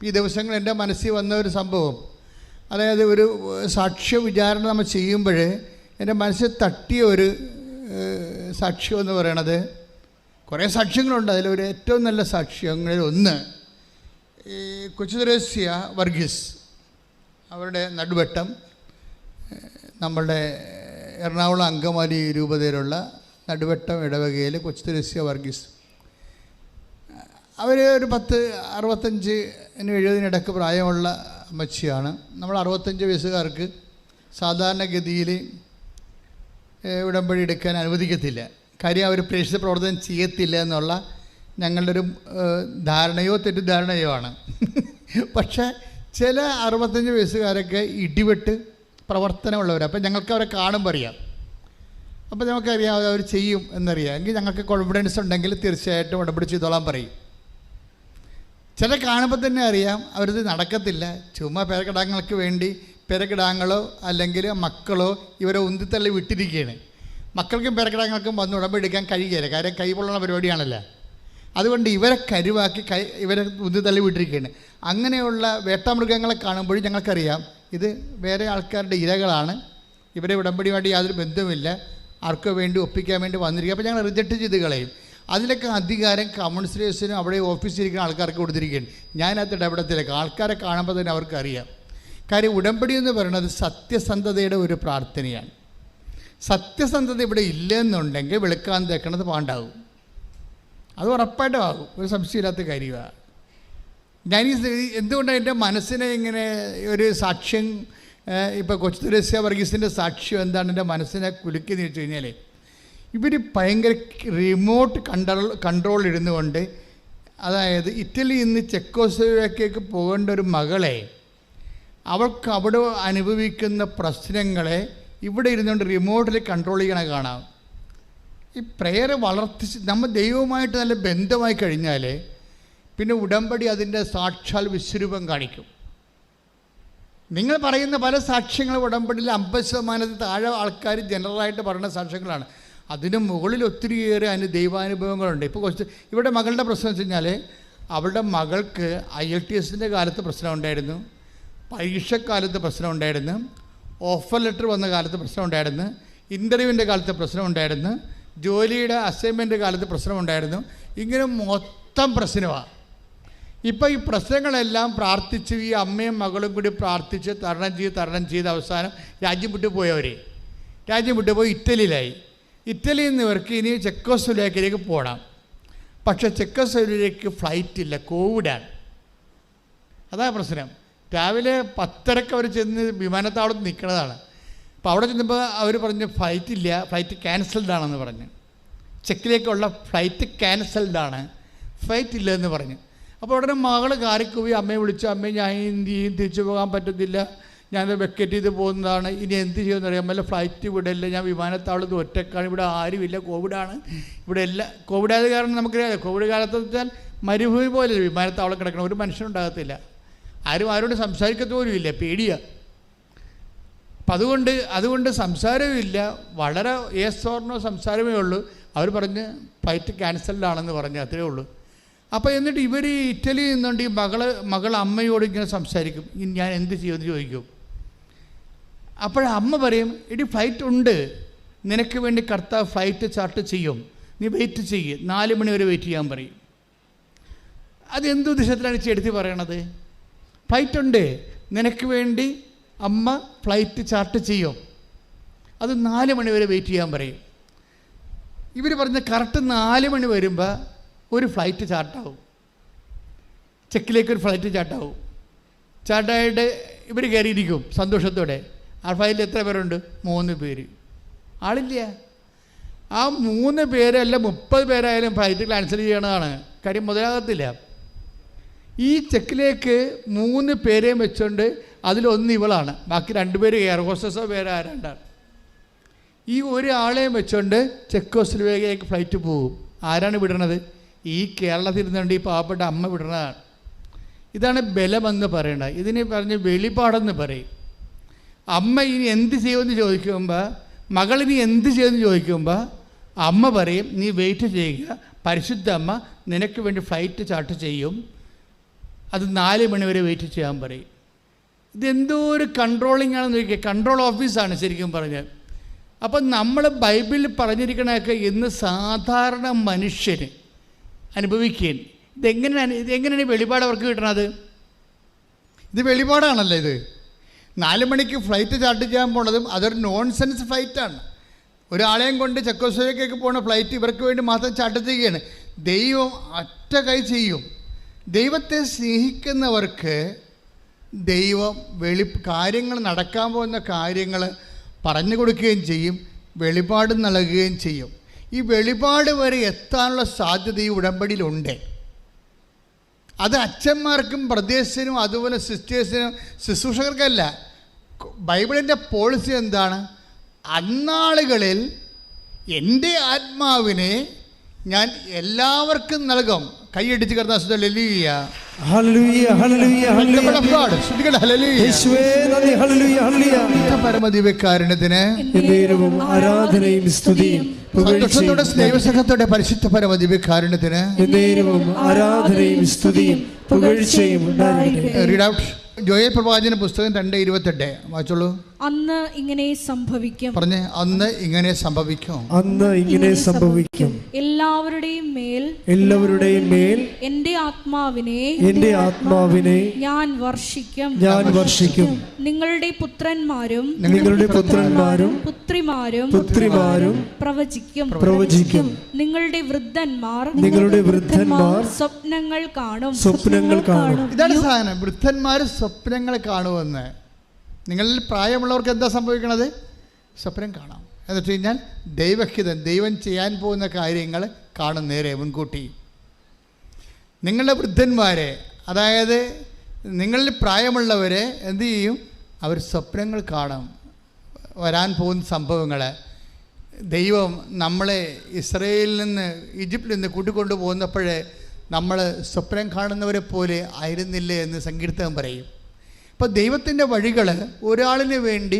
ഈ ദിവസങ്ങൾ എൻ്റെ മനസ്സിൽ വന്ന ഒരു സംഭവം, അതായത് ഒരു സാക്ഷ്യ വിചാരണ നമ്മൾ ചെയ്യുമ്പോൾ എൻ്റെ മനസ്സിൽ തട്ടിയ ഒരു സാക്ഷ്യം എന്ന് പറയണത്, കുറേ സാക്ഷ്യങ്ങളുണ്ട്, അതിലൊരു ഏറ്റവും നല്ല സാക്ഷ്യങ്ങളിൽ ഒന്ന് ഈ കൊച്ചുത്രേസ്യ വർഗീസ് അവരുടെ നടുവട്ടം നമ്മളുടെ എറണാകുളം അങ്കമാലി രൂപതയിലുള്ള നടുവട്ടം ഇടവകയിൽ കൊച്ചുത്രേസ്യ വർഗീസ് അവർ ഒരു 65-70 പ്രായമുള്ള അമ്മച്ചിയാണ്. നമ്മൾ 65 വയസ്സുകാർക്ക് സാധാരണഗതിയിൽ ഉടമ്പടി എടുക്കാൻ അനുവദിക്കത്തില്ല. കാര്യം അവർ പ്രേക്ഷിത പ്രവർത്തനം ചെയ്യത്തില്ല എന്നുള്ള ഞങ്ങളുടെ ഒരു ധാരണയോ തെറ്റിദ്ധാരണയോ ആണ്. പക്ഷേ ചില 65 വയസ്സുകാരൊക്കെ ഇടിവെട്ട് പ്രവർത്തനമുള്ളവർ. അപ്പം ഞങ്ങൾക്ക് അവരെ കാണുമ്പോൾ അറിയാം. അപ്പോൾ നമുക്കറിയാം അവർ ചെയ്യും എന്നറിയാം. എങ്കിൽ ഞങ്ങൾക്ക് കോൺഫിഡൻസ് ഉണ്ടെങ്കിൽ തീർച്ചയായിട്ടും ഉടമ്പടി ചെയ്തോളാൻ പറയും. ചില കാണുമ്പോൾ തന്നെ അറിയാം അവരത് നടക്കത്തില്ല. ചുമ്മാ പേരക്കിടാങ്ങൾക്ക് വേണ്ടി പേരക്കിടാങ്ങളോ അല്ലെങ്കിൽ മക്കളോ ഇവരെ ഉന്തിത്തള്ളി വിട്ടിരിക്കുകയാണ്. മക്കൾക്കും പേരക്കിടാങ്ങൾക്കും വന്ന് ഉടമ്പടി എടുക്കാൻ കഴിയുകയില്ല. കാര്യം കൈപൊള്ളുന്ന പരിപാടിയാണല്ലോ. അതുകൊണ്ട് ഇവരെ കരുവാക്കി ഇവരെ ഉന്തിത്തള്ളി വിട്ടിരിക്കുകയാണ്. അങ്ങനെയുള്ള വേട്ടാമൃഗങ്ങളെ കാണുമ്പോഴും ഞങ്ങൾക്കറിയാം ഇത് വേറെ ആൾക്കാരുടെ ഇരകളാണ്, ഇവരെ ഉടമ്പടിയുമായിട്ട് യാതൊരു ബന്ധവുമില്ല, ആർക്കോ വേണ്ടി ഒപ്പിക്കാൻ വേണ്ടി വന്നിരിക്കുക. അപ്പോൾ ഞങ്ങൾ റിജക്റ്റ് ചെയ്ത് കളയും. അതിലൊക്കെ അധികാരം കമ്മ്യൂണിസ്റ്റേഴ്സിനും അവിടെ ഓഫീസിലിരിക്കുന്ന ആൾക്കാർക്ക് കൊടുത്തിരിക്കുകയാണ്. ഞാനകത്ത് ഇടപെടത്തിലേക്ക് ആൾക്കാരെ കാണുമ്പോൾ തന്നെ അവർക്കറിയാം. കാര്യം ഉടമ്പടി എന്ന് പറയുന്നത് സത്യസന്ധതയുടെ ഒരു പ്രാർത്ഥനയാണ്. സത്യസന്ധത ഇവിടെ ഇല്ലെന്നുണ്ടെങ്കിൽ വെളുക്കാൻ തേക്കണത് പാണ്ടാകും. അത് ഉറപ്പായിട്ടും ആകും, ഒരു സംശയമില്ലാത്ത കാര്യമാണ്. ഞാനീ എന്തുകൊണ്ടാണ് എൻ്റെ മനസ്സിനെ ഇങ്ങനെ ഒരു സാക്ഷ്യം, ഇപ്പോൾ കൊച്ചുത്രേസ്യ വർഗീസിൻ്റെ സാക്ഷ്യം എന്താണ് എൻ്റെ മനസ്സിനെ കുലുക്കിയെന്ന് വെച്ച് കഴിഞ്ഞാൽ, ഇവർ ഭയങ്കര റിമോട്ട് കൺട്രോൾ ഇരുന്നു കൊണ്ട്, അതായത് ഇറ്റലിയിൽ നിന്ന് ചെക്കോസ്ലോവാക്യയ്ക്ക് പോകേണ്ട ഒരു മകളെ അവൾക്ക് അവിടെ അനുഭവിക്കുന്ന പ്രശ്നങ്ങളെ ഇവിടെ ഇരുന്നുകൊണ്ട് റിമോട്ടിൽ കൺട്രോൾ ചെയ്യണ കാണാം. ഈ പ്രേയർ നമ്മൾ ദൈവവുമായിട്ട് നല്ല ബന്ധമായി കഴിഞ്ഞാൽ പിന്നെ ഉടമ്പടി അതിൻ്റെ സാക്ഷാൽ വിശ്വരൂപം കാണിക്കും. നിങ്ങൾ പറയുന്ന പല സാക്ഷ്യങ്ങളും ഉടമ്പടിയിൽ 50% താഴെ ആൾക്കാർ ജനറലായിട്ട് പറയുന്ന സാക്ഷ്യങ്ങളാണ്. അതിന് മുകളിൽ ഒത്തിരിയേറെ ദൈവാനുഭവങ്ങളുണ്ട്. ഇപ്പോൾ കുറച്ച് ഇവിടെ മകളുടെ പ്രശ്നം വെച്ച് കഴിഞ്ഞാൽ, അവളുടെ മകൾക്ക് IELTS കാലത്ത് പ്രശ്നം ഉണ്ടായിരുന്നു, പരീക്ഷക്കാലത്ത് പ്രശ്നം ഉണ്ടായിരുന്നു, ഓഫർ ലെറ്റർ വന്ന കാലത്ത് പ്രശ്നം ഉണ്ടായിരുന്നു, ഇൻ്റർവ്യൂവിൻ്റെ കാലത്ത് പ്രശ്നം ഉണ്ടായിരുന്നു, ജോലിയുടെ അസൈൻമെൻറ്റ് കാലത്ത് പ്രശ്നം ഉണ്ടായിരുന്നു. ഇങ്ങനെ മൊത്തം പ്രശ്നമാണ്. ഇപ്പോൾ ഈ പ്രശ്നങ്ങളെല്ലാം പ്രാർത്ഥിച്ച് ഈ അമ്മയും മകളും കൂടി പ്രാർത്ഥിച്ച് തരണം ചെയ്ത് അവസാനം രാജ്യം വിട്ടുപോയി ഇറ്റലിയിലായി. ഇറ്റലിയിൽ നിന്ന് ഇവർക്ക് ഇനി ചെക്കോസ്ലോവാക്യയിലേക്ക് പോകണം. പക്ഷേ ചെക്കോസ്ലോവാക്യയിലേക്ക് ഫ്ലൈറ്റ് ഇല്ല, കോവിഡാണ്. അതാണ് പ്രശ്നം. രാവിലെ 10:30 അവർ ചെന്ന് വിമാനത്താവളത്തിൽ നിൽക്കുന്നതാണ്. അപ്പോൾ അവിടെ ചെന്നപ്പോൾ അവർ പറഞ്ഞു ഫ്ലൈറ്റ് ഇല്ല, ഫ്ലൈറ്റ് ക്യാൻസൽഡ് ആണെന്ന് പറഞ്ഞു. ചെക്കിലേക്കുള്ള ഫ്ലൈറ്റ് ക്യാൻസൽഡാണ്, ഫ്ലൈറ്റ് ഇല്ല എന്ന് പറഞ്ഞു. അപ്പോൾ ഉടനെ മകൾ കാറിക്കുപോയി അമ്മയെ വിളിച്ചു, അമ്മയെ ഞാൻ എന്ത് ചെയ്യും, തിരിച്ചു പോകാൻ പറ്റത്തില്ല, ഞാനത് വെക്കറ്റ് ചെയ്ത് പോകുന്നതാണ്, ഇനി എന്ത് ചെയ്യുമെന്ന് അറിയാൻ പറ്റില്ല, ഫ്ലൈറ്റ് ഇവിടെ ഇല്ല, ഞാൻ വിമാനത്താവളത്തിൽ ഒറ്റക്കാണ്, ഇവിടെ ആരുമില്ല, കോവിഡാണ്, ഇവിടെ എല്ലാം കോവിഡായത് കാരണം നമുക്കറിയാം. കോവിഡ് കാലത്ത് വെച്ചാൽ മരുഭൂമി പോലെ വിമാനത്താവളം കിടക്കണം, ഒരു മനുഷ്യനുണ്ടാകത്തില്ല, ആരോട് സംസാരിക്കത്ത പോലും ഇല്ല, പേടിയാണ്. അപ്പം അതുകൊണ്ട് സംസാരമില്ല, വളരെ ഏസോർണോ സംസാരമേ ഉള്ളൂ. അവർ പറഞ്ഞ് ഫ്ലൈറ്റ് ക്യാൻസൽഡാണെന്ന് പറഞ്ഞു, അത്രേ ഉള്ളൂ. അപ്പോൾ എന്നിട്ട് ഇവർ ഇറ്റലിയിൽ നിന്നുകൊണ്ട് ഈ മകൾ അമ്മയോട് ഇങ്ങനെ സംസാരിക്കും, ഞാൻ എന്ത് ചെയ്യുമെന്ന് ചോദിക്കും. അപ്പോഴമ്മ പറയും, എടി ഫ്ലൈറ്റ് ഉണ്ട്, നിനക്ക് വേണ്ടി കർത്താവ് ഫ്ലൈറ്റ് ചാർട്ട് ചെയ്യും, നീ വെയിറ്റ് ചെയ്യ്, 4 മണി വരെ വെയിറ്റ് ചെയ്യാൻ പറയും. അതെന്തു ഉദ്ദേശത്തിലാണ് എടുത്ത് പറയണത്? ഫ്ലൈറ്റ് ഉണ്ട്, നിനക്ക് വേണ്ടി അമ്മ ഫ്ലൈറ്റ് ചാർട്ട് ചെയ്യും, അത് 4 മണി വരെ വെയിറ്റ് ചെയ്യാൻ പറയും. ഇവർ പറഞ്ഞ കറക്റ്റ് 4 മണി വരുമ്പോൾ ഒരു ഫ്ലൈറ്റ് ചാർട്ടാവും, ചെക്കിലേക്ക് ഒരു ഫ്ലൈറ്റ് ചാർട്ടാവും. ചാർട്ടായിട്ട് ഇവർ കയറിയിരിക്കും സന്തോഷത്തോടെ. ആ ഫ്ലൈറ്റിൽ എത്ര പേരുണ്ട്? 3 പേര്. ആളില്ല. ആ 3 പേരല്ല 30 പേരായാലും ഫ്ലൈറ്റ് ക്യാൻസൽ ചെയ്യണതാണ്, കാര്യം മുതലാകത്തില്ല. ഈ ചെക്കിലേക്ക് 3 പേരെയും വെച്ചുകൊണ്ട് അതിലൊന്ന് ഇവളാണ്, ബാക്കി 2 പേര് എയർ ഹോസ്റ്റസോ വേറെ ആരാണ്ടാണ്. ഈ ഒരാളെയും വെച്ചുകൊണ്ട് ചെക്കോസ്ലോവാക്യയിലേക്ക് ഫ്ലൈറ്റ് പോകും. ആരാണ് വിടണത്? ഈ കേരളത്തിൽ ഇരുന്നുകൊണ്ട് ഈ പാവപ്പെട്ട അമ്മ വിടണതാണ്. ഇതാണ് ബലമെന്ന് പറയണത്. ഇതിനെ പറഞ്ഞ് വെളിപാടെന്ന് പറയും. അമ്മ ഇനി എന്ത് ചെയ്യുമെന്ന് ചോദിക്കുമ്പോൾ, മകളിനി എന്ത് ചെയ്യുമെന്ന് ചോദിക്കുമ്പോൾ അമ്മ പറയും, നീ വെയിറ്റ് ചെയ്യുക, പരിശുദ്ധ അമ്മ നിനക്ക് വേണ്ടി ഫ്ലൈറ്റ് ചാർട്ട് ചെയ്യും, അത് 4 മണി വരെ വെയിറ്റ് ചെയ്യാൻ പറയും. ഇതെന്തോ ഒരു കൺട്രോളിംഗ് ആണെന്ന് നോക്കിയാൽ, കൺട്രോൾ ഓഫീസാണ് ശരിക്കും പറഞ്ഞാൽ. അപ്പം നമ്മൾ ബൈബിളിൽ പറഞ്ഞിരിക്കണതൊക്കെ ഇന്ന് സാധാരണ മനുഷ്യന് അനുഭവിക്കുകയും ഇതെങ്ങനെയാണ് വെളിപാട് അവർക്ക് കിട്ടണത്? ഇത് വെളിപാടാണല്ലോ. ഇത് 4 മണിക്ക് ഫ്ലൈറ്റ് ചാർട്ട് ചെയ്യാൻ പോണതും അതൊരു നോൺസെൻസ് ഫ്ലൈറ്റാണ്. ഒരാളെയും കൊണ്ട് ചെക്കോസ്ലോവാക്യയ്ക്ക് പോകുന്ന ഫ്ലൈറ്റ് ഇവർക്ക് വേണ്ടി മാത്രം ചാർട്ട് ചെയ്യുകയാണ്. ദൈവം ഒറ്റ കൈ ചെയ്യും. ദൈവത്തെ സ്നേഹിക്കുന്നവർക്ക് ദൈവം കാര്യങ്ങൾ നടക്കാൻ പോകുന്ന കാര്യങ്ങൾ പറഞ്ഞു കൊടുക്കുകയും ചെയ്യും, വെളിപാട് നൽകുകയും ചെയ്യും. ഈ വെളിപാട് വരെ എത്താനുള്ള സാധ്യത ഈ ഉടമ്പടിയിലുണ്ട്. അത് അച്ഛന്മാർക്കും ബ്രദേഴ്സിനും അതുപോലെ സിസ്റ്റേഴ്സിനും ശുശ്രൂഷകർക്കല്ല. ബൈബിളിൻ്റെ പോളിസി എന്താണ്? അന്നാളുകളിൽ എൻ്റെ ആത്മാവിനെ ഞാൻ എല്ലാവർക്കും നൽകും. കൈയടിച്ച് പരമദിവ്യകാരുണ്യത്തിന് ആരാധനയും സ്തുതിയും സന്തോഷത്തോടെ സ്നേഹസഹത്തോടെ പരിശുദ്ധ പരമദിവ്യകാരുണ്യത്തിന് ആരാധനയും സ്തുതിയും പുകഴ്ചയും റീഡ് ഔട്ട് ജോയൽ പ്രവാചന പുസ്തകം 2:28 വായിച്ചോളൂ. അന്ന് ഇങ്ങനെ സംഭവിക്കും. പറഞ്ഞേ, അന്ന് ഇങ്ങനെ സംഭവിക്കും. അന്ന് ഇങ്ങനെ സംഭവിക്കും. എല്ലാവരുടെയും മേൽ എന്റെ ആത്മാവിനെ ഞാൻ വർഷിക്കും. നിങ്ങളുടെ പുത്രന്മാരും പുത്രിമാരും പ്രവചിക്കും. നിങ്ങളുടെ വൃദ്ധന്മാർ സ്വപ്നങ്ങൾ കാണും. ഇതാണ് സാധനം. വൃദ്ധന്മാർ സ്വപ്നങ്ങൾ കാണുമെന്ന്. നിങ്ങളിൽ പ്രായമുള്ളവർക്ക് എന്താ സംഭവിക്കണത്? സ്വപ്നം കാണാം. എന്ന് വെച്ച് കഴിഞ്ഞാൽ ദൈവഹിതം, ദൈവം ചെയ്യാൻ പോകുന്ന കാര്യങ്ങൾ കാണും നേരെ മുൻകൂട്ടി. നിങ്ങളുടെ വൃദ്ധന്മാരെ, അതായത് നിങ്ങളിൽ പ്രായമുള്ളവരെ എന്തു ചെയ്യും? അവർ സ്വപ്നങ്ങൾ കാണും, വരാൻ പോകുന്ന സംഭവങ്ങൾ. ദൈവം നമ്മളെ ഇസ്രയേലിൽ നിന്ന്, ഈജിപ്തിൽ നിന്ന് കൂട്ടിക്കൊണ്ടു പോകുന്നപ്പോഴേ നമ്മൾ സ്വപ്നം കാണുന്നവരെ പോലെ ആയിരുന്നില്ലേ എന്ന് സങ്കീർത്തനം പറയും. ഇപ്പോൾ ദൈവത്തിൻ്റെ വഴികൾ ഒരാളിന് വേണ്ടി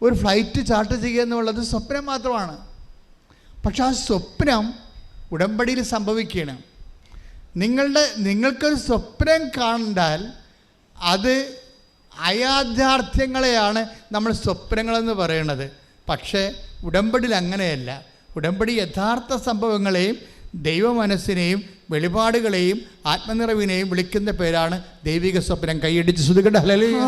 ഒരു ഫ്ലൈറ്റ് ചാർട്ട് ചെയ്യുക എന്നുള്ളത് സ്വപ്നം മാത്രമാണ്. പക്ഷെ ആ സ്വപ്നം ഉടമ്പടിയിൽ സംഭവിക്കുകയാണ്. നിങ്ങൾക്കൊരു സ്വപ്നം കണ്ടാൽ അത് അയാഥാർത്ഥ്യങ്ങളെയാണ് നമ്മൾ സ്വപ്നങ്ങളെന്ന് പറയുന്നത്. പക്ഷേ ഉടമ്പടിയിൽ അങ്ങനെയല്ല. ഉടമ്പടി യഥാർത്ഥ സംഭവങ്ങളെയും ദൈവ മനസ്സിനെയും വെളിപാടുകളെയും ആത്മനിറവിനെയും വിളിക്കുന്ന പേരാണ് ദൈവിക സ്വപ്നം. കൈയടിച്ച് ശ്രുതികട ഹല്ലേലൂയ.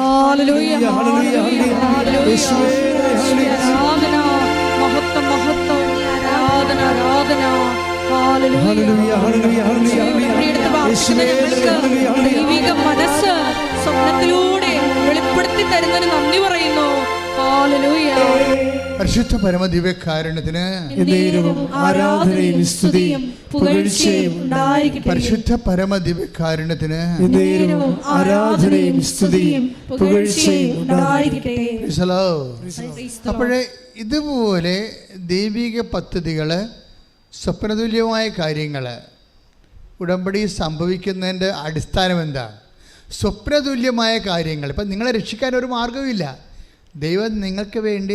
ദൈവിക മനസ്സ് സ്വപ്നത്തിലൂടെ വെളിപ്പെടുത്തി തരുന്നതിന് നന്ദി പറയുന്നു. പരിശുദ്ധ പരമദിവ്യകാരുണ്യത്തിന് ആരാധനയും സ്തുതിയും പുകഴ്ചയും പരിശുദ്ധ പരമദിവ്യകാരുണ്യത്തിന് ആരാധനയും സ്തുതിയും പുകഴ്ചയും. അപ്പോഴേ ഇതുപോലെ ദൈവിക പദ്ധതികൾ, സ്വപ്നതുല്യമായ കാര്യങ്ങൾ ഉടമ്പടി സംഭവിക്കുന്നതിൻ്റെ അടിസ്ഥാനം എന്താണ്? സ്വപ്നതുല്യമായ കാര്യങ്ങൾ. ഇപ്പം നിങ്ങളെ രക്ഷിക്കാൻ ഒരു മാർഗവുമില്ല. ദൈവം നിങ്ങൾക്ക് വേണ്ടി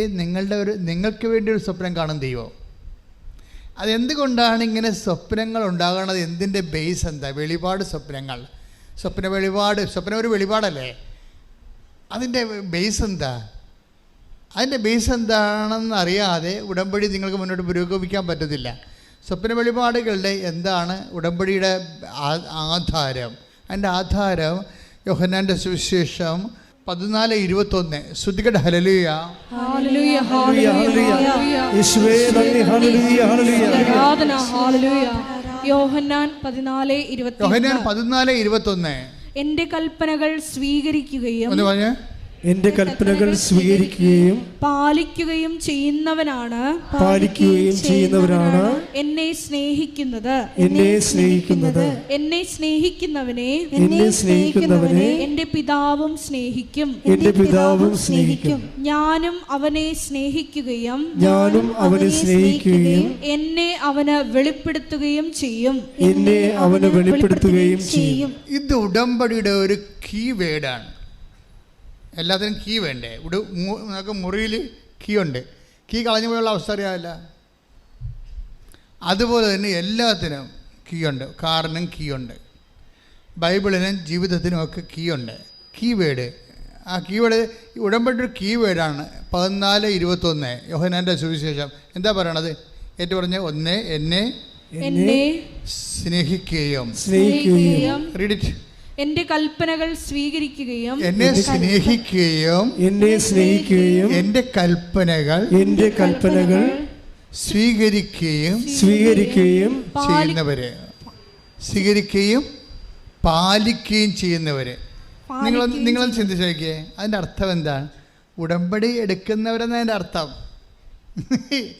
ഒരു സ്വപ്നം കാണും ദൈവം. അതെന്തുകൊണ്ടാണ് ഇങ്ങനെ സ്വപ്നങ്ങൾ ഉണ്ടാകുന്നത്? എന്തിൻ്റെ ബേസ് എന്താ? വെളിപാട് സ്വപ്നങ്ങൾ, സ്വപ്നം ഒരു വെളിപാടല്ലേ? അതിൻ്റെ ബേസ് എന്താ? അതിൻ്റെ ബേസ് എന്താണെന്ന് അറിയാതെ ഉടമ്പടി നിങ്ങൾക്ക് മുന്നോട്ട് പുരോഗമിക്കാൻ പറ്റത്തില്ല. സ്വപ്ന വെളിപാടുകളുടെ എന്താണ് ഉടമ്പടിയുടെ ആധാരം? അതിൻ്റെ ആധാരം യോഹന്നാൻ്റെ സുവിശേഷം 14:21. ശ്രുതികട ഹല്ലേലൂയ. യോഹന്നാൻ 14:21. എന്റെ കൽപ്പനകൾ സ്വീകരിക്കുകയും പാലിക്കുകയും ചെയ്യുന്നവനാണ് എന്നെ സ്നേഹിക്കുന്നത്. എന്നെ സ്നേഹിക്കുന്നവനെ എന്റെ പിതാവും സ്നേഹിക്കും. ഞാനും അവനെ സ്നേഹിക്കുകയും എന്നെ അവന് വെളിപ്പെടുത്തുകയും ചെയ്യും. ഇത് ഉടമ്പടിയുടെ ഒരു കീ വേർഡാണ്. എല്ലാത്തിനും കീ വേണ്ടേ? നമുക്ക് മുറിയിൽ കീ ഉണ്ട്. കീ കളഞ്ഞു പോയുള്ള അവസ്ഥ അറിയാമല്ല. അതുപോലെ തന്നെ എല്ലാത്തിനും കീ ഉണ്ട്. കാറിനും കീ ഉണ്ട്. ബൈബിളിനും ജീവിതത്തിനും ഒക്കെ കീ ഉണ്ട്. കീവേഡ്, ആ കീവേഡ് ഉടമ്പടി കീവേഡാണ് 14:21 യോഹന്നാൻ്റെ സുവിശേഷം. എന്താ പറയണത്? ഏറ്റു പറഞ്ഞ്, ഒന്ന് എന്നെ സ്നേഹിക്കുകയും റീഡ് ഇറ്റ്, എന്റെ കൽപ്പനകൾ സ്വീകരിക്കുകയും എന്നെ സ്നേഹിക്കുകയും എന്റെ കൽപ്പനകൾ സ്വീകരിക്കുകയും ചെയ്യുന്നവര്, സ്വീകരിക്കുകയും പാലിക്കുകയും ചെയ്യുന്നവര്. നിങ്ങളൊന്ന് ചിന്തിച്ച് നോക്കിയേ, അതിൻ്റെ അർത്ഥം എന്താണ്? ഉടമ്പടി എടുക്കുന്നവരെന്നതിൻ്റെ അർത്ഥം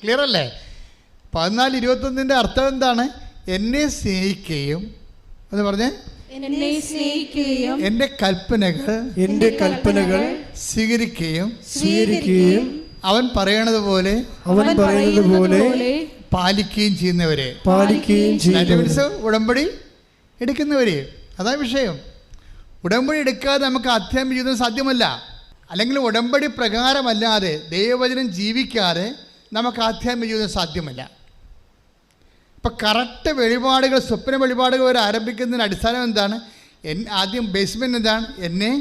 ക്ലിയർ അല്ലേ? 14:21 അർത്ഥം എന്താണ്? എന്നെ സ്നേഹിക്കുകയും, എന്ന് പറഞ്ഞേ, എന്റെ കൽപ്പനകൾ സ്വീകരിക്കുകയും അവൻ പറയണത് പോലെ പാലിക്കുകയും ചെയ്യുന്നവരെ, ഉടമ്പടി എടുക്കുന്നവര്. അതാ വിഷയം. ഉടമ്പടി എടുക്കാതെ നമുക്ക് ആധ്യാത്മിക ജീവിതം സാധ്യമല്ല. അല്ലെങ്കിൽ ഉടമ്പടി പ്രകാരമല്ലാതെ ദൈവവചനം ജീവിക്കാതെ നമുക്ക് ആധ്യാത്മിക ജീവിതം സാധ്യമല്ല. ഇപ്പം കറക്റ്റ് വെളിപാടുകൾ, സ്വപ്ന വെളിപാടുകൾ വരെ ആരംഭിക്കുന്നതിന് അടിസ്ഥാനം എന്താണ്? ആദ്യം ബേസ്മെൻറ്റ് എന്താണ്? എന്നെ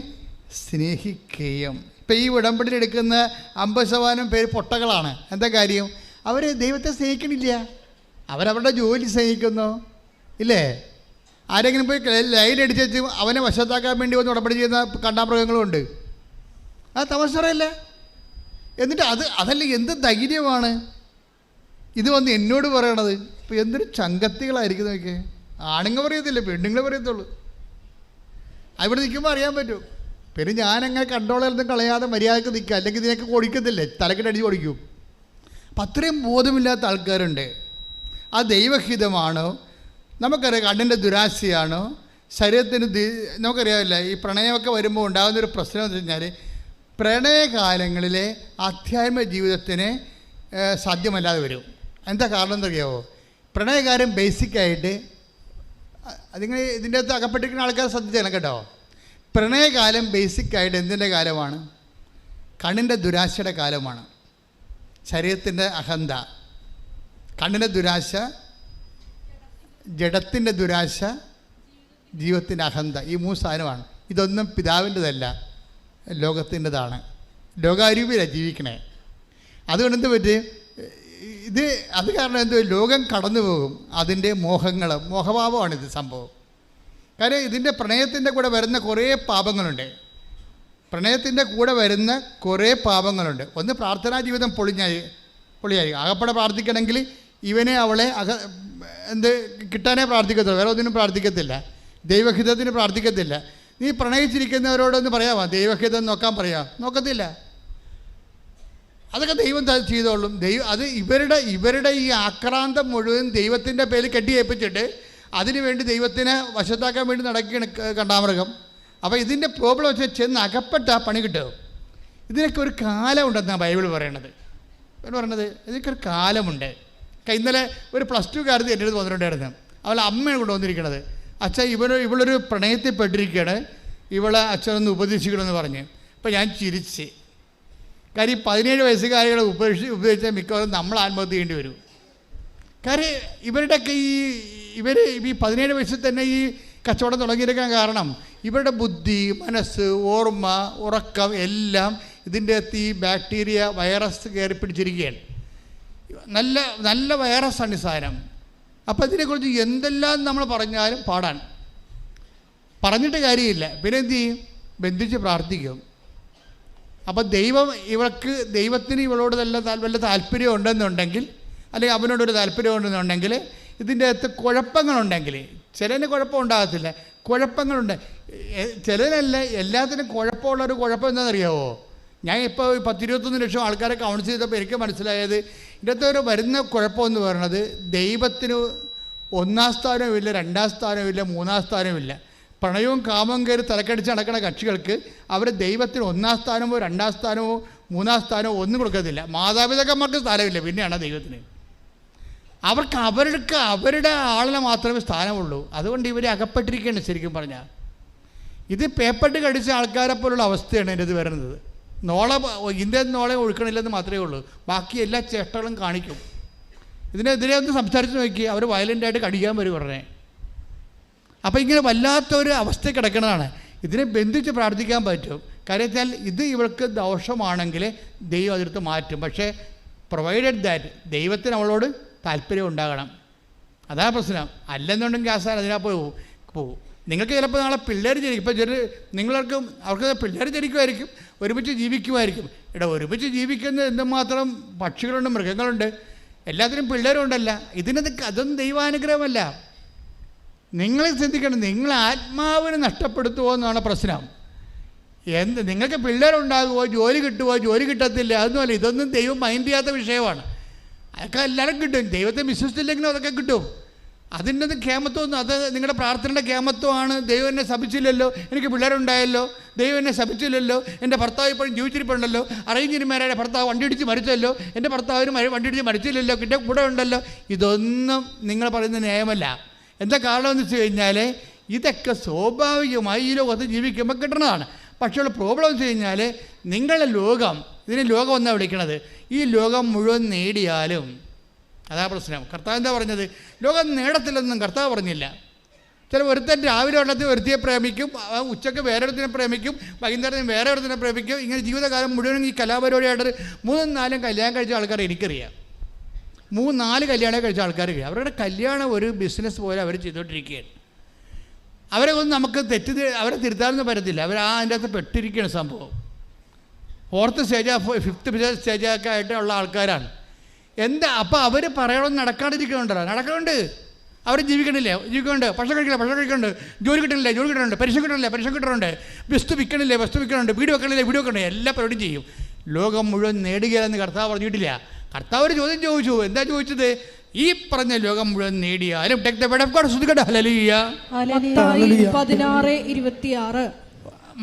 സ്നേഹിക്കുകയും. ഇപ്പം ഈ ഉടമ്പടിയിൽ എടുക്കുന്ന 50% പേര് പൊട്ടകളാണ്. എന്താ കാര്യം? അവർ ദൈവത്തെ സ്നേഹിക്കണില്ല, അവരവരുടെ ജോലി സ്നേഹിക്കുന്നു, ഇല്ലേ? ആരെങ്കിലും പോയി ലൈൻ അടിച്ച് വെച്ച് അവനെ വശത്താക്കാൻ വേണ്ടി വന്ന് ഉടമ്പടി ചെയ്യുന്ന കണ്ടാമൃഗങ്ങളും ഉണ്ട്. ആ തമസ്സറയല്ലേ? എന്നിട്ട് അതല്ല, എന്ത് ധൈര്യമാണ് ഇത് വന്ന് എന്നോട് പറയണത്? ഇപ്പോൾ എന്തൊരു ചങ്കത്തികളായിരിക്കും നോക്കിയേ. ആണുങ്ങൾ പറയത്തില്ല, പെണ്ണുങ്ങൾ പറയത്തുള്ളൂ. അവിടെ നിൽക്കുമ്പോൾ അറിയാൻ പറ്റും. പിന്നെ ഞാനങ്ങനെ കൺട്രോളൊന്നും കളയാതെ മര്യാദക്ക് നിൽക്കുക, അല്ലെങ്കിൽ ഇതിനൊക്കെ ഓടിക്കത്തില്ലേ, തലക്കെട്ടടിച്ച് ഓടിക്കും. അപ്പം അത്രയും ബോധമില്ലാത്ത ആൾക്കാരുണ്ട്. ആ ദൈവഹിതമാണോ? നമുക്കറിയാം കണ്ണിൻ്റെ ദുരാശയാണോ? ശരീരത്തിന് നമുക്കറിയാമില്ല. ഈ പ്രണയമൊക്കെ വരുമ്പോൾ ഉണ്ടാകുന്നൊരു പ്രശ്നം എന്ന് വെച്ച് കഴിഞ്ഞാൽ, പ്രണയകാലങ്ങളിലെ ആധ്യാത്മിക ജീവിതത്തിന് സാധ്യമല്ലാതെ വരും. എന്താ കാരണം എന്നറിയാമോ? പ്രണയകാലം ബേസിക്കായിട്ട്, നിങ്ങൾ ഇതിൻ്റെ അകത്ത് അകപ്പെട്ടിരിക്കുന്ന ആൾക്കാർ ശ്രദ്ധിച്ചാലും കേട്ടോ, പ്രണയകാലം ബേസിക്കായിട്ട് എന്തിൻ്റെ കാലമാണ്? കണ്ണിൻ്റെ ദുരാശയുടെ കാലമാണ്. ശരീരത്തിൻ്റെ അഹന്ത, കണ്ണിൻ്റെ ദുരാശ, ജഡത്തിൻ്റെ ദുരാശ, ജീവിതത്തിൻ്റെ അഹന്ത, ഈ 3 സാധനമാണ്. ഇതൊന്നും പിതാവിൻ്റെതല്ല, ലോകത്തിൻ്റെതാണ്. ലോകാരൂപിയിലാണ് ജീവിക്കണേ. അതുകൊണ്ട് എന്ത് പറ്റി? അത് കാരണം എന്തോ ലോകം കടന്നു പോകും. അതിൻ്റെ മോഹഭാവമാണിത് സംഭവം. കാര്യം ഇതിൻ്റെ പ്രണയത്തിൻ്റെ കൂടെ വരുന്ന കുറേ പാപങ്ങളുണ്ട്. ഒന്ന്, പ്രാർത്ഥനാ ജീവിതം പൊളിയായി. അകപ്പെടെ പ്രാർത്ഥിക്കണമെങ്കിൽ ഇവനെ അവളെ കിട്ടാനേ പ്രാർത്ഥിക്കത്തുള്ളൂ, വേറെ ഒന്നിനും പ്രാർത്ഥിക്കത്തില്ല. ദൈവഹിതത്തിന് പ്രാർത്ഥിക്കത്തില്ല. നീ പ്രണയിച്ചിരിക്കുന്നവരോടൊന്ന് പറയാമോ ദൈവഹിതം നോക്കാൻ? നോക്കത്തില്ല. അതൊക്കെ ദൈവം ചെയ്തോളും. അത് ഇവരുടെ ഈ ആക്രാന്തം മുഴുവൻ ദൈവത്തിൻ്റെ പേരിൽ കെട്ടിയേൽപ്പിച്ചിട്ട് അതിനുവേണ്ടി ദൈവത്തിനെ വശത്താക്കാൻ വേണ്ടി നടക്കുകയാണ് കണ്ടാമൃഗം. അപ്പോൾ ഇതിൻ്റെ പ്രോബ്ലം വെച്ചാൽ ചെന്ന് അകപ്പെട്ട പണി കിട്ടും. ഇതിനൊക്കെ ഒരു കാലമുണ്ടെന്നാണ് ബൈബിൾ പറയണത്. ഇതിനൊക്കെ ഒരു കാലമുണ്ട്. ഇന്നലെ ഒരു +2 കാരത്തി എൻ്റെ അടുത്ത് വന്നിട്ടുണ്ടായിരുന്നു. അവളെ അമ്മയാണ് കൊണ്ടുവന്നിരിക്കണത്. അച്ഛൻ ഇവളൊരു പ്രണയത്തിൽ പെട്ടിരിക്കുകയാണ്, ഇവളെ അച്ഛനൊന്ന് ഉപദേശിക്കണമെന്ന് പറഞ്ഞ്. അപ്പോൾ ഞാൻ ചിരിച്ച്. കാര്യം 17 വയസ്സുകാരികളെ ഉപദേശിച്ചാൽ മിക്കവാറും നമ്മൾ ആത്മഹത്യ ചെയ്യേണ്ടി വരും. കാര്യം ഇവരുടെയൊക്കെ ഈ 17 വയസ്സിൽ തന്നെ ഈ കച്ചവടം തുടങ്ങിയിരിക്കാൻ കാരണം ഇവരുടെ ബുദ്ധി, മനസ്സ്, ഓർമ്മ, ഉറക്കം എല്ലാം ഇതിൻ്റെ അകത്ത് ഈ ബാക്ടീരിയ, വൈറസ് കയറി പിടിച്ചിരിക്കുകയാണ്. നല്ല വൈറസാണ് ഈ സാധനം. അപ്പോൾ ഇതിനെക്കുറിച്ച് എന്തെല്ലാം നമ്മൾ പറഞ്ഞാലും പാടാണ്, പറഞ്ഞിട്ട് കാര്യമില്ല. പിന്നെ എന്ത് ചെയ്യും? ബന്ധിച്ച് പ്രാർത്ഥിക്കും. അപ്പോൾ ദൈവത്തിന് ഇവളോട് വല്ല താല്പര്യം ഉണ്ടെന്നുണ്ടെങ്കിൽ, അല്ലെങ്കിൽ അവനോടൊരു താല്പര്യം ഉണ്ടെന്നുണ്ടെങ്കിൽ, ഇതിൻ്റെ അകത്ത് കുഴപ്പങ്ങളുണ്ടെങ്കിൽ, ചിലതിന് കുഴപ്പം ഉണ്ടാകത്തില്ല, കുഴപ്പങ്ങളുണ്ട്. ചിലതിനല്ല, എല്ലാത്തിനും കുഴപ്പമുള്ളൊരു കുഴപ്പം എന്താണെന്നറിയാമോ? ഞാൻ ഇപ്പോൾ 10-21 ലക്ഷം ആൾക്കാരെ കൗൺസിൽ ചെയ്തപ്പോൾ എനിക്ക് മനസ്സിലായത്, ഇതിൻ്റെ അകത്ത് വരുന്ന കുഴപ്പമെന്ന് പറയുന്നത് ദൈവത്തിന് 1-ാം സ്ഥാനവുമില്ല, 2-ാം സ്ഥാനവുമില്ല, 3-ാം സ്ഥാനവുമില്ല. പ്രണയവും കാമവും കയറി തലക്കടിച്ച് നടക്കുന്ന കക്ഷികൾക്ക് അവർ ദൈവത്തിന് 1-ാം സ്ഥാനമോ 2-ാം സ്ഥാനമോ 3-ാം സ്ഥാനമോ ഒന്നും കൊടുക്കത്തില്ല. മാതാപിതാക്കന്മാർക്ക് സ്ഥാനമില്ല, പിന്നെയാണ് ദൈവത്തിന്. അവർക്ക് അവരുടെ ആളിനെ മാത്രമേ സ്ഥാനമുള്ളൂ. അതുകൊണ്ട് ഇവർ അകപ്പെട്ടിരിക്കുകയാണ്. ശരിക്കും പറഞ്ഞാൽ ഇത് പേപ്പട്ട് കടിച്ച ആൾക്കാരെ പോലുള്ള അവസ്ഥയാണ് എൻ്റെ ഇത് വരുന്നത്. നോളെ ഒഴുക്കണില്ലെന്ന് മാത്രമേ ഉള്ളൂ, ബാക്കി എല്ലാ ചേഷ്ടകളും കാണിക്കും. ഇതിനെതിരെ ഒന്ന് സംസാരിച്ച് നോക്കി, അവർ വയലൻ്റായിട്ട് കടിക്കാൻ വരും ഉടനെ. അപ്പോൾ ഇങ്ങനെ വല്ലാത്തൊരു അവസ്ഥ കിടക്കുന്നതാണ്. ഇതിനെ ബന്ധിച്ച് പ്രാർത്ഥിക്കാൻ പറ്റും. കാര്യത്താൽ ഇത് ഇവർക്ക് ദോഷമാണെങ്കിൽ ദൈവം അതിർത്ത് മാറ്റും. പക്ഷേ പ്രൊവൈഡഡ് ദാറ്റ് ദൈവത്തിന് അവളോട് താല്പര്യം ഉണ്ടാകണം. അതാ പ്രശ്നം. അല്ലെന്നുണ്ടെങ്കിൽ ആസാൻ അതിനാ പോവും. നിങ്ങൾക്ക് ചിലപ്പോൾ നാളെ പിള്ളേർ ജനിക്കും. ഇപ്പോൾ അവർക്ക് പിള്ളേർ ജനിക്കുമായിരിക്കും, ഒരുമിച്ച് ജീവിക്കുമായിരിക്കും. ഒരുമിച്ച് ജീവിക്കുന്ന എന്തുമാത്രം പക്ഷികളുണ്ട്, മൃഗങ്ങളുണ്ട്, എല്ലാത്തിനും പിള്ളേരുണ്ടല്ല. അതൊന്നും ദൈവാനുഗ്രഹമല്ല. നിങ്ങൾ ചിന്തിക്കണം, നിങ്ങൾ ആത്മാവിനെ നഷ്ടപ്പെടുത്തുമോ എന്നാണ് പ്രശ്നം. നിങ്ങൾക്ക് പിള്ളേരുണ്ടാകുമോ, ജോലി കിട്ടുമോ, ജോലി കിട്ടത്തില്ല, അതൊന്നുമല്ല. ഇതൊന്നും ദൈവം മൈൻഡ് ചെയ്യാത്ത വിഷയമാണ്. അതൊക്കെ എല്ലാവരും കിട്ടും. ദൈവത്തെ വിശ്വസിച്ചില്ലെങ്കിലും അതൊക്കെ കിട്ടും. അതിൻ്റെ ക്ഷേമത്വം, അത് നിങ്ങളുടെ പ്രാർത്ഥനയുടെ ക്ഷേമത്വമാണ്. ദൈവം എന്നെ ശപിച്ചില്ലല്ലോ, എനിക്ക് പിള്ളേരുണ്ടായല്ലോ, ദൈവം എന്നെ ശപിച്ചില്ലല്ലോ, എൻ്റെ ഭർത്താവ് ഇപ്പോഴും ജീവിച്ചിരിപ്പുണ്ടല്ലോ, അറേഞ്ച് മാരേജ് ഭർത്താവ് വണ്ടിയിടിച്ച് മരിച്ചല്ലോ, എൻ്റെ ഭർത്താവിന് വണ്ടിയിടിച്ച് മരിച്ചില്ലല്ലോ, കിട്ടിയ കൂടെ ഉണ്ടല്ലോ. ഇതൊന്നും നിങ്ങൾ പറയുന്ന ന്യായമല്ല. എന്താ കാരണമെന്ന് വെച്ച് കഴിഞ്ഞാൽ ഇതൊക്കെ സ്വാഭാവികമായി ഈ ലോകത്ത് ജീവിക്കുമ്പോൾ കിട്ടുന്നതാണ്. പക്ഷേ ഉള്ള പ്രോബ്ലം എന്ന് വെച്ച് കഴിഞ്ഞാൽ നിങ്ങളുടെ ലോകം, ഇതിനെ ലോകം എന്നാണ് വിളിക്കണത്, ഈ ലോകം മുഴുവൻ നേടിയാലും അതാ പ്രശ്നം. കർത്താവ് എന്താ പറഞ്ഞത്? ലോകം നേടത്തില്ലെന്നും കർത്താവ് പറഞ്ഞില്ല. ചില ഒരുത്തൻ രാവിലെ ഉള്ളത്തിൽ ഒരുത്തിയെ പ്രേമിക്കും, ഉച്ചയ്ക്ക് വേറെ ഒരുത്തിനെ പ്രേമിക്കും, വൈകുന്നേരത്തിന് വേറെ ഒരുത്തിനെ പ്രേമിക്കും. ഇങ്ങനെ ജീവിതകാലം മുഴുവൻ ഈ കലാപരിപാടിയായിട്ട് 3-4 കല്യാണം കഴിച്ച ആൾക്കാരെ എനിക്കറിയാം. 3-4 കല്യാണം കഴിച്ച ആൾക്കാർക്ക് അവരുടെ കല്യാണം ഒരു ബിസിനസ് പോലെ അവർ ചെയ്തുകൊണ്ടിരിക്കുകയാണ്. അവരെ ഒന്നും നമുക്ക് അവരെ തിരുത്താനൊന്നും പറ്റത്തില്ല. അതിൻ്റെ അകത്ത് പെട്ടിരിക്കുകയാണ് സംഭവം. 4th സ്റ്റേജ് 5th സ്റ്റേജൊക്കെ ആയിട്ട് ഉള്ള ആൾക്കാരാണ്. അപ്പോൾ അവർ പറയണമെന്ന് നടക്കാണ്ടിരിക്കുന്നുണ്ടല്ലോ, നടക്കുന്നുണ്ട്. അവർ ജീവിക്കുന്നുണ്ട്, ഭക്ഷണം കഴിക്കുന്നുണ്ട്, ജോലി കിട്ടുന്നുണ്ട്, പരീക്ഷ കിട്ടുന്നുണ്ട്, വസ്തു വിൽക്കണില്ലേ, വീട് വെക്കണില്ലേ, എല്ലാ പരിപാടിയും ചെയ്യും. ലോകം മുഴുവൻ നേടുകയെന്ന് കർത്താവ് പറഞ്ഞിട്ടില്ല. കർത്താവ് ഒരു ചോദ്യം ചോദിച്ചു. എന്താ ചോദിച്ചത്? ഈ പറഞ്ഞ ലോകം മുഴുവൻ നേടിയാലും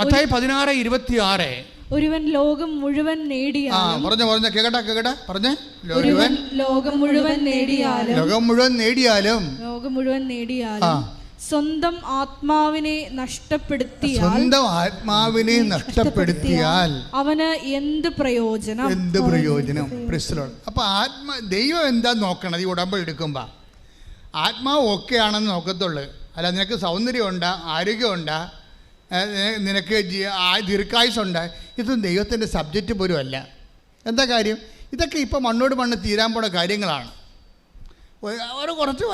മത്തായി 16:26 ഒരുവൻ ലോകം മുഴുവൻ നേടിയാലും ലോകം മുഴുവൻ നേടിയാലും സ്വന്തം ആത്മാവിനെ നഷ്ടപ്പെടുത്തിയാൽ അവന് എന്ത് പ്രയോജനം? അപ്പൊ ദൈവം എന്താ നോക്കണത്? ഈ ഉടമ്പടി എടുക്കുമ്പോ ആത്മാവ് ഓക്കെ ആണെന്ന് നോക്കത്തുള്ളൂ. അല്ല നിനക്ക് സൗന്ദര്യമുണ്ടാ, ആരോഗ്യമുണ്ടാ, നിനക്ക് ദീർഘായുസുണ്ട്, ഇതൊന്നും ദൈവത്തിൻ്റെ സബ്ജക്റ്റ് പോലും അല്ല. എന്താ കാര്യം? ഇതൊക്കെ ഇപ്പോൾ മണ്ണോട് മണ്ണ് തീരാൻ പോണ കാര്യങ്ങളാണ്. കുറച്ച്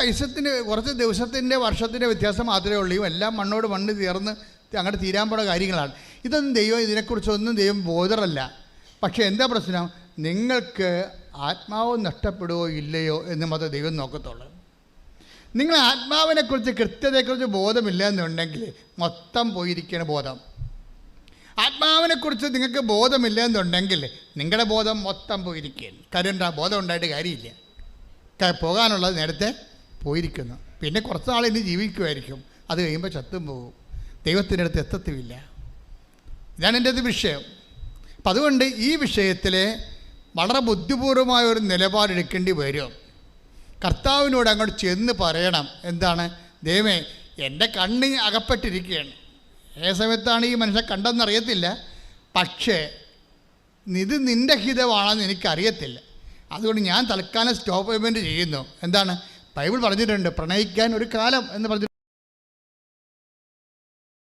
ദിവസത്തിൻ്റെ വർഷത്തിൻ്റെ വ്യത്യാസം മാത്രമേ ഉള്ളൂ. എല്ലാം മണ്ണോട് മണ്ണ് തീർന്ന് അങ്ങോട്ട് തീരാൻ പോണ കാര്യങ്ങളാണ്. ഇതൊന്നും ദൈവം, ഇതിനെക്കുറിച്ചൊന്നും ദൈവം ബോധറല്ല. പക്ഷേ എന്താ പ്രശ്നം? നിങ്ങൾക്ക് ആത്മാവ് നഷ്ടപ്പെടുകയോ ഇല്ലയോ എന്ന് മാത്രമേ ദൈവം നോക്കത്തുള്ളൂ. നിങ്ങൾ ആത്മാവിനെക്കുറിച്ച് കൃത്യതയെക്കുറിച്ച് ബോധമില്ല എന്നുണ്ടെങ്കിൽ മൊത്തം പോയിരിക്കുകയാണ് ബോധം. ആത്മാവിനെക്കുറിച്ച് നിങ്ങൾക്ക് ബോധമില്ല എന്നുണ്ടെങ്കിൽ നിങ്ങളുടെ ബോധം മൊത്തം പോയിരിക്കുകയാണ്. കാര്യം ബോധം ഉണ്ടായിട്ട് കാര്യമില്ല. പോകാനുള്ളത് നേരത്തെ പോയിരിക്കുന്നു. പിന്നെ കുറച്ച് നാൾ ഇനി ജീവിക്കുമായിരിക്കും. അത് കഴിയുമ്പോൾ ചത്തും പോകും, ദൈവത്തിൻ്റെ അടുത്ത് എത്തത്തുമില്ല. ഇതാണ് എൻ്റെ വിഷയം. അപ്പം അതുകൊണ്ട് ഈ വിഷയത്തിൽ വളരെ ബുദ്ധിപൂർവമായ ഒരു നിലപാടെടുക്കേണ്ടി വരും. കർത്താവിനോട് അങ്ങോട്ട് ചെന്ന് പറയണം, എന്താണ്? ദൈവമേ, എൻ്റെ കണ്ണ് അകപ്പെട്ടിരിക്കുകയാണ്. ഏത് സമയത്താണ് ഈ മനുഷ്യനെ കണ്ടെന്നറിയത്തില്ല, പക്ഷേ ഇത് നിൻ്റെ ഹിതമാണെന്ന് എനിക്കറിയത്തില്ല. അതുകൊണ്ട് ഞാൻ തൽക്കാലം സ്റ്റോപ്പ് പേയ്മെൻറ്റ് ചെയ്യുന്നു. എന്താണ്? ബൈബിൾ പറഞ്ഞിട്ടുണ്ട്, പ്രണയിക്കാൻ ഒരു കാലം എന്ന് പറഞ്ഞിട്ടുണ്ട്.